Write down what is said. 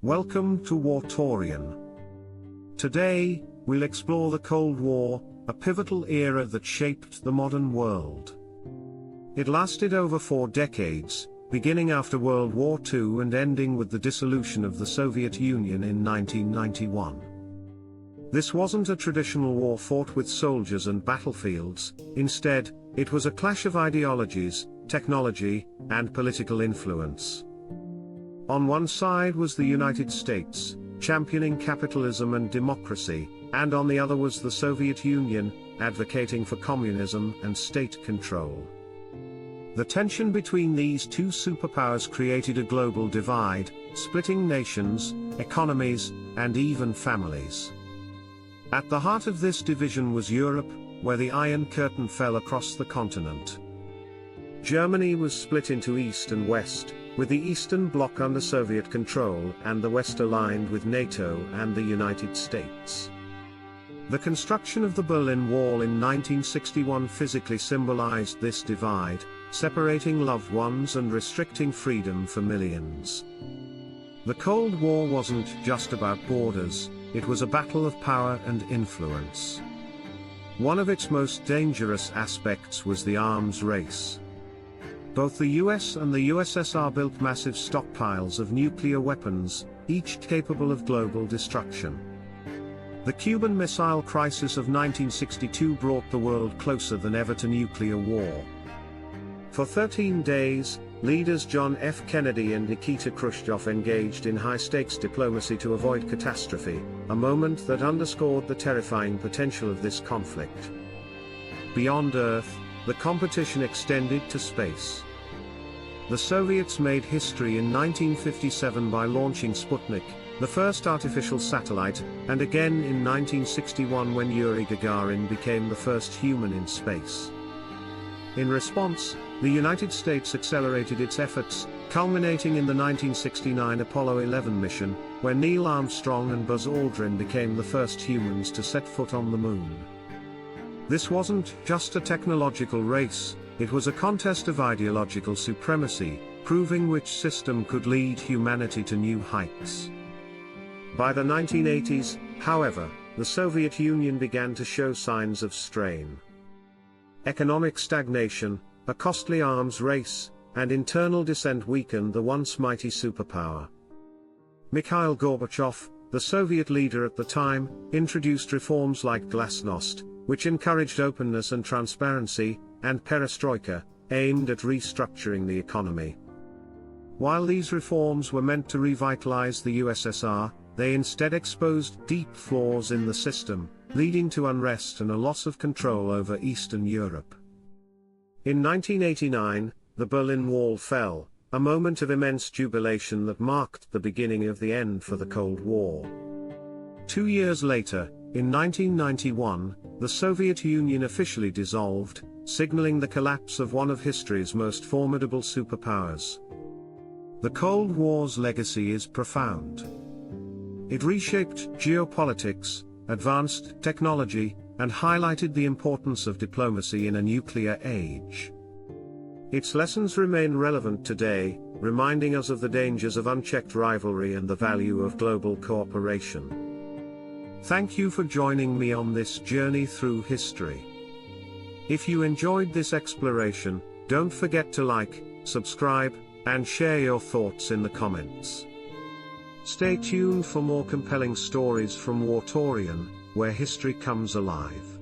Welcome to Wartorian. Today, we'll explore the Cold War, a pivotal era that shaped the modern world. It lasted over 4 decades, beginning after World War II and ending with the dissolution of the Soviet Union in 1991. This wasn't a traditional war fought with soldiers and battlefields. Instead, it was a clash of ideologies, technology, and political influence. On one side was the United States, championing capitalism and democracy, and on the other was the Soviet Union, advocating for communism and state control. The tension between these two superpowers created a global divide, splitting nations, economies, and even families. At the heart of this division was Europe, where the Iron Curtain fell across the continent. Germany was split into East and West, with the Eastern Bloc under Soviet control and the West aligned with NATO and the United States. The construction of the Berlin Wall in 1961 physically symbolized this divide, separating loved ones and restricting freedom for millions. The Cold War wasn't just about borders, it was a battle of power and influence. One of its most dangerous aspects was the arms race. Both the US and the USSR built massive stockpiles of nuclear weapons, each capable of global destruction. The Cuban Missile Crisis of 1962 brought the world closer than ever to nuclear war. For 13 days, leaders John F. Kennedy and Nikita Khrushchev engaged in high-stakes diplomacy to avoid catastrophe, a moment that underscored the terrifying potential of this conflict. Beyond Earth, the competition extended to space. The Soviets made history in 1957 by launching Sputnik, the first artificial satellite, and again in 1961 when Yuri Gagarin became the first human in space. In response, the United States accelerated its efforts, culminating in the 1969 Apollo 11 mission, where Neil Armstrong and Buzz Aldrin became the first humans to set foot on the moon. This wasn't just a technological race, it was a contest of ideological supremacy, proving which system could lead humanity to new heights. By the 1980s, however, the Soviet Union began to show signs of strain. Economic stagnation, a costly arms race, and internal dissent weakened the once mighty superpower. Mikhail Gorbachev, the Soviet leader at the time, introduced reforms like Glasnost, which encouraged openness and transparency, and Perestroika, aimed at restructuring the economy. While these reforms were meant to revitalize the USSR, they instead exposed deep flaws in the system, leading to unrest and a loss of control over Eastern Europe. In 1989, the Berlin Wall fell, a moment of immense jubilation that marked the beginning of the end for the Cold War. 2 years later, in 1991, the Soviet Union officially dissolved, signaling the collapse of one of history's most formidable superpowers. The Cold War's legacy is profound. It reshaped geopolitics, advanced technology, and highlighted the importance of diplomacy in a nuclear age. Its lessons remain relevant today, reminding us of the dangers of unchecked rivalry and the value of global cooperation. Thank you for joining me on this journey through history. If you enjoyed this exploration, don't forget to like, subscribe, and share your thoughts in the comments. Stay tuned for more compelling stories from Wartorian, where history comes alive.